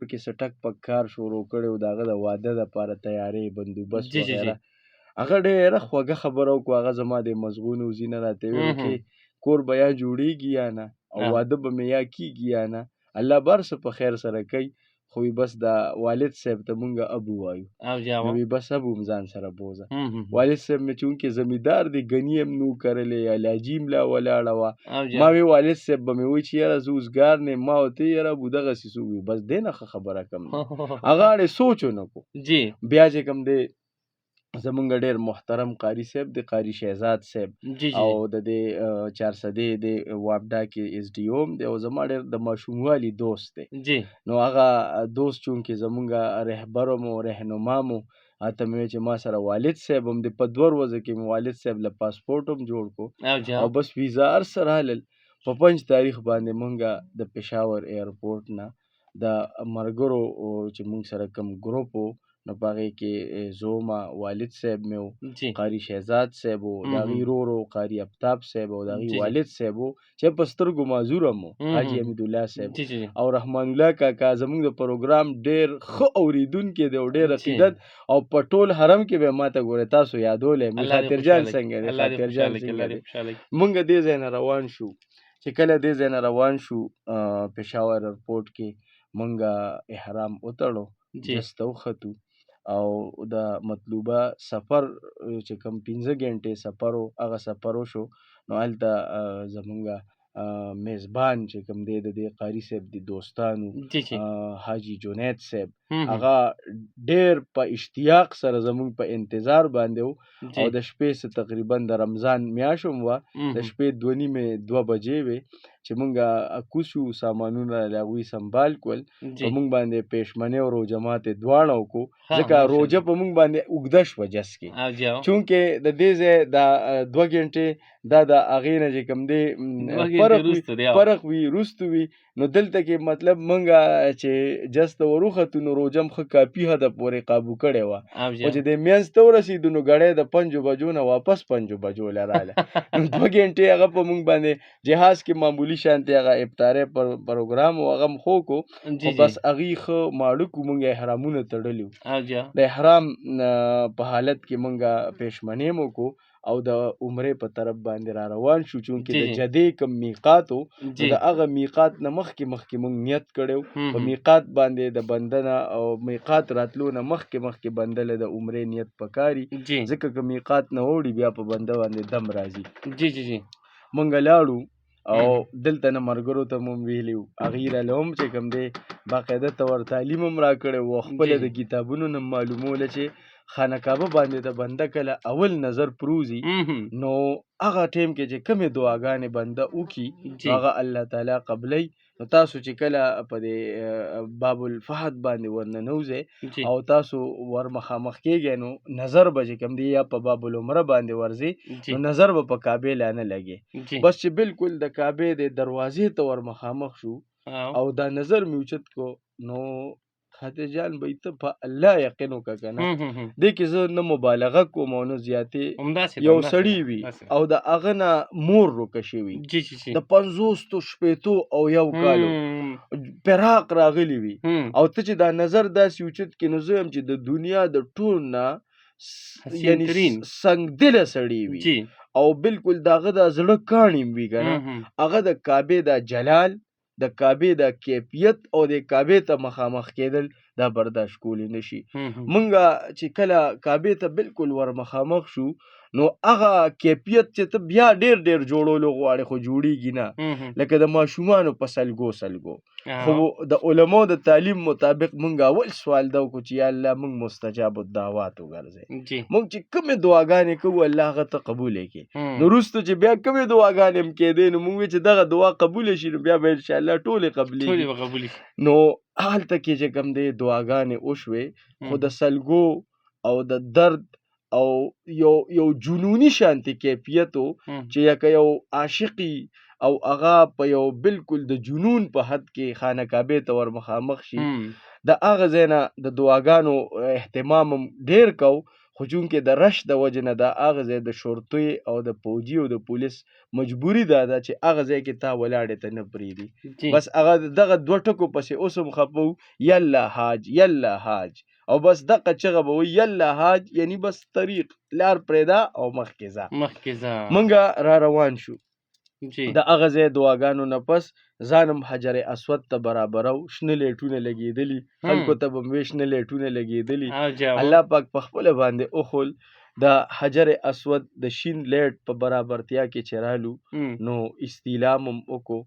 کې څه ټک پک کار شروع کړی و د هغه د واده دپاره تیارې بندوبست جی جی جی وغیره. هغه ډېره خوږه خبره وکړه. هغه زما د مضغون وزي نه راته ویل کې کور به یا جوړېږي یا نه او واده به مې یا کېږي یا نه، الله به هر څه په خیر سره کوي. خو بس د والد صاحب ته مونږ ابو وایو. نو بس ابو م ځان سره بوزه. والد صاحب مې چونکې زمیندار دی ګني هم نو کرلی علاجي ملا ولاړه وه. ما وی والد صاحب به مې وایي چې یاره زه اوزګار نه یم. ما ورته یاره ابو دغسې څه ووایو بس دی نه ښه خبره کوم دی. هغه اړې سوچ ونه کړو. بیا چې کوم دی زمونږ ډېر محترم قاري صاحب د قاري شهزاد صاحب او د دې چارسدې د وابډا کې ایس ډي او هم دی او زما ډېر د ماشوموالي دوست دی. نو هغه دوست چونکې زمونږ رهبر مو رهنما مو هلته مې ویل چې ما سره والد صاحب هم دی. په 2 ورځو کې مې والد صاحب له پاسپورټ هم جوړ کړو او بس ویزا هر څه رالل. په 5 تاریخ باندې مونږ د پېښور ایرپورټ نه د ملګرو چې مونږ سره کوم ګروپ و نو په هغې کې زه ومه، والد صاحب مې و، قاري شهزاد صاحب و، د هغې ورور و قاري افتاب صاحب و، د هغې والد صاحب و چې په سترګو معذور هم و حاجي حمیدالله صاحب او رحمان الله کاکا زمونږ د پروګرام ډېر ښه اورېدونکی دی او ډېر عقیدت او په ټول حرم کې به یې ما ته ګورې تاسو یادولی مې خاطر جان څنګه دی خاطر جان څنګه دی. مونږ دې ځای نه روان شو. چې کله دې ځای نه روان شو پېښور ایرپورټ کې مونږ احرام وتړو جس ته وختو او د مطلوبه سفر چې کوم 15 ګنټې سفر و هغه سفر وشو. نو هلته زمونږ میزبان چې کوم دی د دې قاري صاحب د دوستانو حاجي جنید صاحب هغه ډېر په اشتیاق سره زمونږ په انتظار باندې و او د شپې تقریبا د رمضان میاشت هم وه د شپې 2:30 بجې وې چې مونږ کوز شو سامانونه له هغوی سنبال کول. په مونږ باندې پېشمنۍ او روژه ماتې دواړه وکړو ځکه روژه په مونږ باندې اوږده شوه جس کې چونکې د دې ځای دا 2 ګنټې دا د هغې نه چې کوم دی فرق وي وروستو وي. نو دلته کې مطلب مونږ چې جس ته وروختو نو روژه هم ښه کافي حده پورې قابو کړې وه خو چې د منځ ته ورسېدو نو ګړی د 5 بجو نه واپس 5 بجو له راله. نو 2 ګنټې هغه په مونږ باندې جهاز کې معمولي شانتې هغه افطارۍ پروګرام و هغه هم ښه وکړو خو بس هغې ښه ماړه کړو. مونږ احرامونه تړلي وو. د احرام په حالت کې مونږ پېشمنۍ م وکړو او د عمرې په طرف باندې را روان شو چونکې د جدې کوم میقات و نو د هغه میقات نه مخکې مونږ نیت کړی و. په میقات باندې د بنده نه او میقات راتلو نه مخکې بنده له د عمرې نیت پکاري ځکه که میقات نه وړي بیا په بنده باندې دم راځي. مونږ لاړو او دلته نه ملګرو ته مو ویلي وو هغې راله هم چې کوم دی باقاعده تور تعلیم هم را کړی و خپله د کتابونو نه معلوموله چې خانه کعبه باندې د بنده کله اول نظر پروزي نو هغه ټیم کې چې کومې دعاګانې بنده وکړي هغه الله تعالی قبلی. نو تاسو چې کله په دې باب الفهد باندې ورننوځئ او تاسو ور مخامخ کېږئ نو نظر به چې کوم دی یا په باب العمره باندې ورځئ نو نظر به په کعبې لا نه لګي. بس چې بالکل د کعبې د دروازې ته ور مخامخ شو او دا نظر مې اوچت کو نو خاطر جان به ته په الله یقین وکړه که نه دې کې زه نه مبالغه کوم او نه زیاتې. یو سړي وي او د هغه نه مور روکه شوي د 50 او یو کالو پراق راغلی وي او ته چې دا نظر داسې اوچت کړې نو زه یم چې د دنیا د ټول نه یعنې سنګدله سړي وي او بالکل د هغه د زړه کاڼي وي که نه هغه د کعبې د جلال د کعبې د کیفیت او د کعبې ته مخامخ کېدل دا برداشت کولی نشي. مونږ چې کله کعبې ته بالکل ور مخامخ شو نو هغه کیفیت چې ته بیا ډېر جوړولو غواړې خو جوړېږي نه لکه د ماشومانو په سلګو خو د علماو د تعلیم مطابق مونږ اول سوال دا وکړو چې یا الله مونږ مستجاب الدعوات وګرځئ. مونږ چې کومې دعاګانې کوو الله هغه ته قبولی کړي. نو وروستو چې بیا کومې دعاګانې هم کېدی نو مونږ وی چې دغه دعا قبوله شي نو بیا به انشاءالله ټولې قبلیږي. نو هلته کې چې کوم دی دعاګانې وشوې خو د سلګو او د درد او یو جنوني شانتې کیفیت و چې یو عاشقي او هغه په یو بالکل د جنون په حد کې خانه کعبې ته ور مخامخ شي د هغه ځای نه د دعاګانو اهتمام هم ډېر کو خو چونکې د رش د وجې نه دا هغه ځای د شرطي او د پوجي او د پولیس مجبوري دا ده چې هغه ځای کې تا ولاړې ته نه پرېږدي. بس هغه دغه دوه ټکو پسې اوس هم خفه وو، یلا حاج یلا حاج، او بس دغه چغه به وایي یلا حاج، یعنی بس طریق لار پرېږده او مخکې ځه. موږ را روان شو. د هغه ځای دعاګانو نه پس ځانم حجر اسود ته برابرو، شنه لیټونه لګېدلي، خلکو ته به مې شنه لیټونه لګېدلي. الله پاک په خپله باندې اخول. د حجر اسود د شین لیټ په برابرتیا کې چې رالو نو استیلام هم وکړو.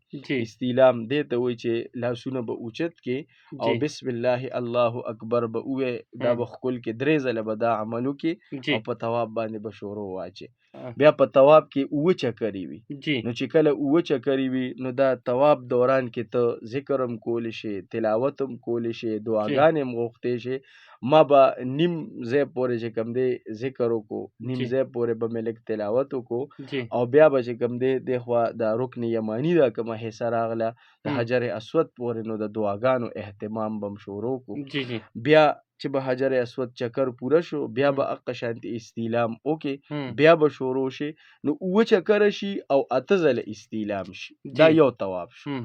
استیلام دې ته وایي چې لاسونه به اوچت کې او بسم الله الله اکبر به ووایې، دا به ښکل کې 3 ځله به دا عمل وکړي او په طواف باندې به شروع واچي. بیا په طواف کې 9 چکرې وي. نو چې کله 9 چکرې وي نو دا طواف دوران کې ته ذکر هم کولی شي، تلاوت هم کولی شي، دعاګانې هم غوښتې شي. ما به نیم ځای پورې چې کوم دی ذکر وکړو، نیم ځای پورې به مې لږ تلاوت وکړو او بیا به چې کوم دی دې خوا د رکن یماني دا کومه حصه راغله د حجر اسود پورې، نو د دعاګانو اهتمام به هم شروع کړو. بیا چې به حجر اسود چکر پوره شو بیا به هغه شانتي استیلام وکړي، بیا به شروع شي. نو 9 چکره شي او 8 ځله استیلام شي، دا یو طواف شو.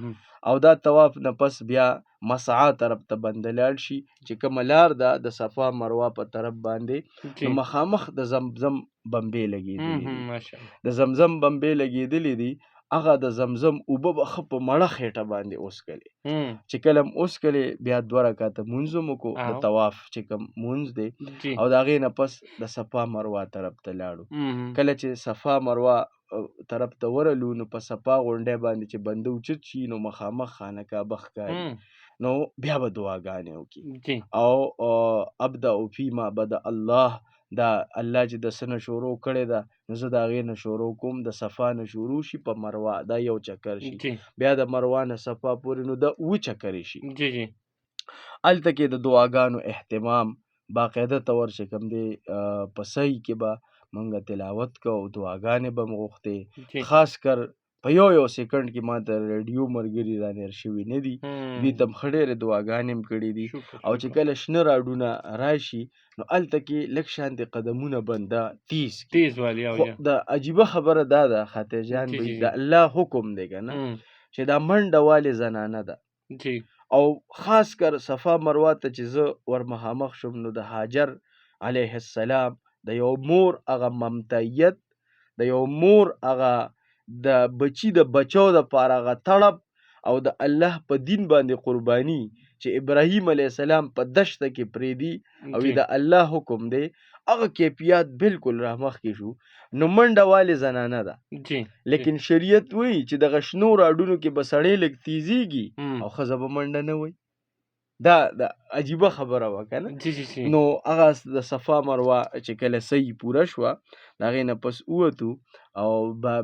او دا طواف نه پس بیا مسعا طرف ته باندې لاړ شي چې کومه لار ده د صفا مروه په طرف باندې، نو مخامخ د زمزم بمبې لګېدلي دي. د زمزم بمبې لګېدلي دي، هغه د زمزم اوبه به ښه په مړه خېټه باندې اوسکلې. چې کله م اوسکلې بیا 2 رکعته مونځ هم وکړو، د طواف چې کوم مونځ دی، او د هغې نه پس د صفا مروه طرف ته لاړو. کله چې صفا مروه طرف ته ورلو نو په صفا غونډۍ باندې چې بنده اوچت شي نو مخامخ خانه کعبه ښکاري. نو بیا به دعاګانې وکړي او ابدأ فیما بدأ الله، دا الله چې د څه نه شروع کړې ده نو زه د هغې نه شروع کوم. د صفا نه شروع شي په مروه، دا یو چکر شي. بیا د مروه نه صفا پورې نو دا 9 چکرې شي. هلته کې د دعاګانو اهتمام باقاعده طور چې کوم دی په صحیح کې به مونږ تلاوت کوو، دعاګانې به م غوښتې. خاص کر په یو سیکنډ کې ما ته ریډیو ملګري رانیر شوي نه دي، دوی ته م ښه ډېرې دعاګانې م کړي دي. او چې کله شنه راډونه راشي نو هلته کې لږ شانتې قدمونه بنده تیز کړي. خو د عجیبه خبره دا ده خاطر جان بھائی، د الله حکم دی که نه چې دا منډه والې زنانه ده، او خاص کر صفا مروه ته چې زه ور مخامخ شوم نو د هاجر علیه السلام د یو مور هغه ممتعیت، د یو مور هغه د بچی د بچو د پاره هغه تړپ او د الله په دین باندې قربانی چې ابراهیم علیه السلام په دشته کې پریدي او د الله حکم دی، هغه کیفیت بالکل رامخ کې شو. نو منډه والې زنانه ده، لیکن شریعت وایي چې د غشنو راډونو کې به سړی لږ تیزیږي او ښځه به منډه نه وایي. دا عجیبه خبره وه که نه. نو هغه د صفا مروه چې کله صحیح پوره شوه د هغې نه پس ووتو او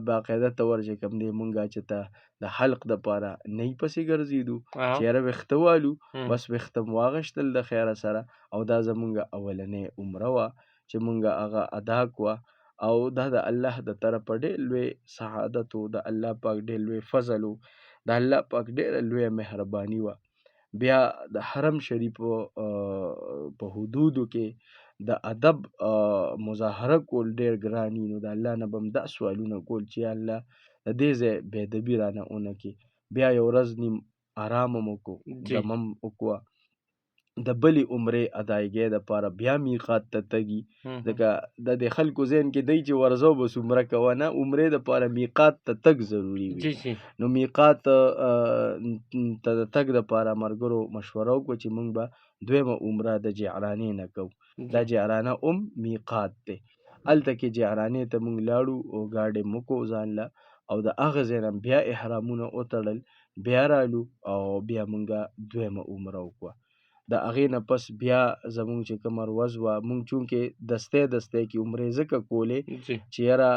باقاعده طور چې کوم دی مونږ چې ته د حلق دپاره نی پسې ګرځېدو چې یاره ویښته والو، بس ویښته م واغېشتل د خیره سره. او دا زمونږ اولنۍ عمره وه چې مونږ هغه ادا کړه. او دا د الله د طرفه ډېر لوی سعادت و، د الله پاک ډېر لوی فضل و، د الله پاک ډېره لویه مهرباني وه. بیا د حرم شریف په حدودو کې د ادب مظاهره کول ډېر ګران وي. نو د الله نه به م دا سوالونه کول چې یا الله د دې ځای بېادبي رانه ونه کړي. بیا یو ورځ نیم آرام هم وکړو، دمه م وکړه. د بلې عمرې ادایګۍ دپاره بیا میقات ته تږي، ځکه د دې خلکو ذهن کې دی چې ورځو بس عمره کوه، نه، عمرې دپاره میقات ته تګ ضروري وي. نو میقات ته د تګ دپاره ملګرو مشوره وکړه چې موږ به 2مه عمره د جعرانې نه کوو. دا جعرانه میقات دی. هلته کې جعرانې ته موږ لاړو او ګاډی م وکړو ځان له، او د هغه ځای نه بیا احرامونه وتړل، بیا رالو او بیا موږ 2مه عمره وکړه. د هغې نه پس بیا زمونږ چې کومه ورځ وه، مونږ چونکې دستی کې عمرې ځکه کولې چې یاره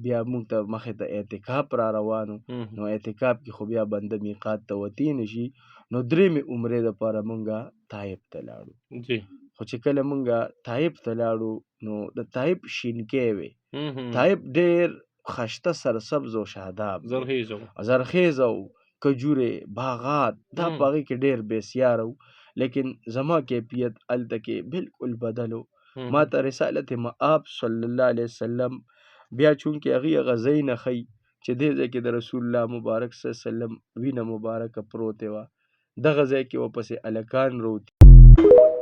بیا مونږ ته مخې ته اعتکاف را روان و، نو اعتکاف کې خو بیا بنده میقات ته وتی نه شي. نو 3مې عمرې دپاره مونږ طایف ته لاړو. خو چې کله مونږ طایف ته لاړو نو د طایف شینکۍ وې، طایف ډېر ښایسته سرسبز و شاداب زرخیزه و، کجورې، باغات، دا په هغې کې ډېر بسیاره و. لیکن زما کیفیت هلته کې بالکل بدل و. ما ته رسالت مآب صلی الله علیه وسلم بیا چونکې هغې هغه ځای نه ښیي چې دې ځای کې د رسول الله مبارک صلی الله علیه وسلم وینه مبارکه پروتې وه، دغه ځای کې ورپسې هلکان روتي